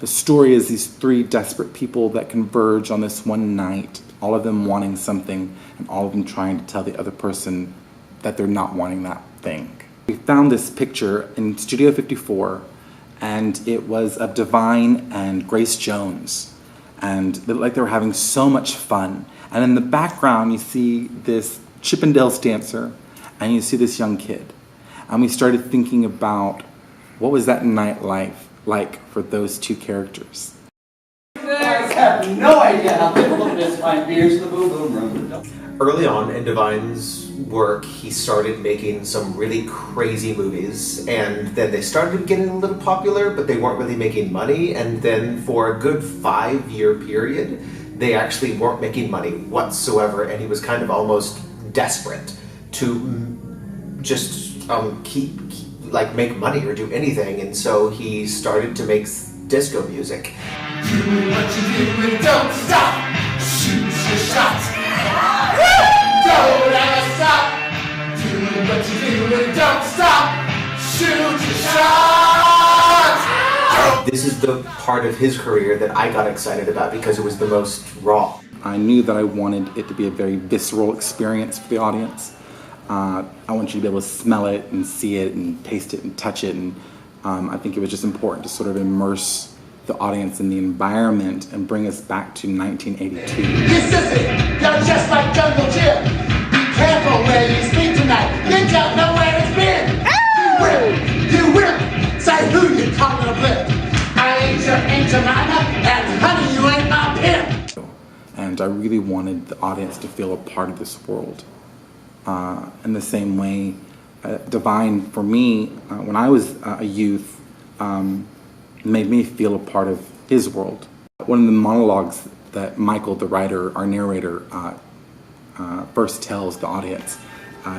The story is these three desperate people that converge on this one night, all of them wanting something and all of them trying to tell the other person that they're not wanting that thing. We found this picture in Studio 54, and it was of Divine and Grace Jones, and they looked like they were having so much fun. And in the background you see this Chippendales dancer and you see this young kid. And we started thinking about what was that night like for those two characters. You guys have no idea how difficult it is to find beers in the Boom Boom Room. Early on in Divine's work, he started making some really crazy movies, and then they started getting a little popular, but they weren't really making money, and then for a good 5-year period, they actually weren't making money whatsoever, and he was kind of almost desperate to just make money or do anything, and so he started to make disco music. Do what you do and don't stop. Shoot your shots. Don't ever stop. Do what you do and don't stop. Shoot your shots. This is the part of his career that I got excited about because it was the most raw. I knew that I wanted it to be a very visceral experience for the audience. I want you to be able to smell it and see it and taste it and touch it, and I think it was just important to sort of immerse the audience in the environment and bring us back to 1982. You sissy, you're just like Jungle Jim. Be careful where you sleep tonight. You don't know where it's been. You will say who you calling a blip. I ain't your Aunt Jemima, and honey, you ain't my pimp. And I really wanted the audience to feel a part of this world. In the same way, Divine, for me, when I was a youth, made me feel a part of his world. One of the monologues that Michael, the writer, our narrator, first tells the audience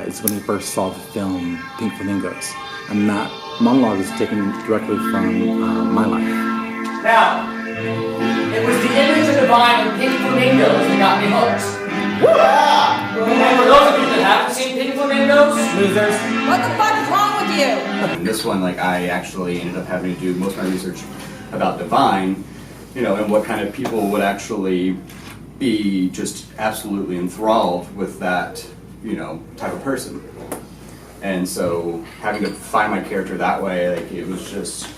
is when he first saw the film Pink Flamingos. And that monologue is taken directly from my life. Now, it was the image of Divine and Pink Flamingos that got me hooked. And for those of you that haven't seen Pink Flamingos, losers. What the fuck is wrong with you? In this one, I actually ended up having to do most of my research about Divine, and what kind of people would actually be just absolutely enthralled with that, type of person. And so having to find my character that way, it was just,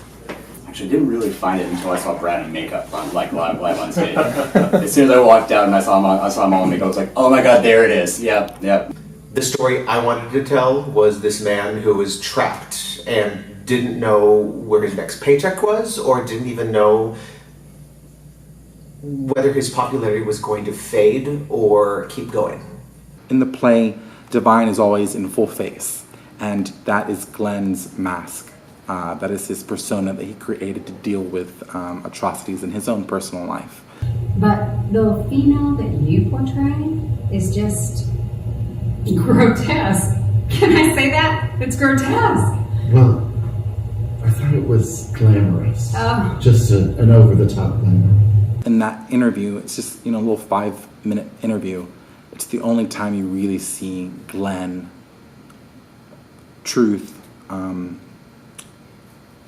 actually didn't really find it until I saw Brad in makeup on live on stage. As soon as I walked out and I saw him all in makeup, I was like, oh my god, there it is. Yep. The story I wanted to tell was this man who was trapped and didn't know where his next paycheck was, or didn't even know whether his popularity was going to fade or keep going. In the play, Divine is always in full face, and that is Glenn's mask. That is his persona that he created to deal with atrocities in his own personal life. But the female that you portray is just grotesque. Can I say that? It's grotesque. Well, I thought it was glamorous. Oh. Just an over-the-top glamour. In that interview, it's just, a little 5-minute interview. It's the only time you really see Glenn, truth,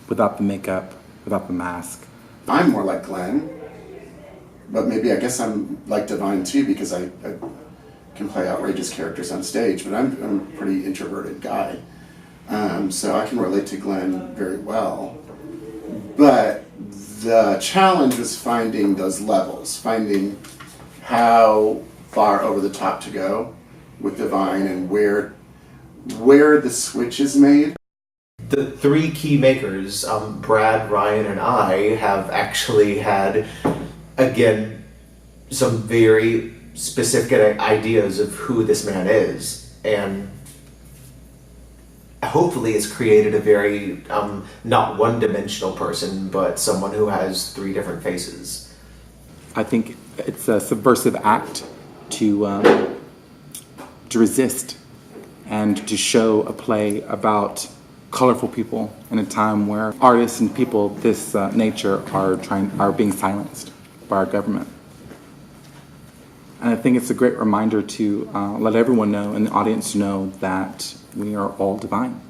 without the makeup, without the mask. I'm more like Glenn, but maybe I guess I'm like Divine too, because I can play outrageous characters on stage, but I'm a pretty introverted guy. So I can relate to Glenn very well. But the challenge was finding those levels, finding how far over the top to go with Divine and where the switch is made. The three key makers, Brad, Ryan, and I, have actually had, again, some very specific ideas of who this man is, and hopefully it's created a very, not one-dimensional person, but someone who has 3 different faces. I think it's a subversive act to resist and to show a play about colorful people in a time where artists and people of this nature are being silenced by our government. And I think it's a great reminder to let everyone know and the audience know that we are all divine.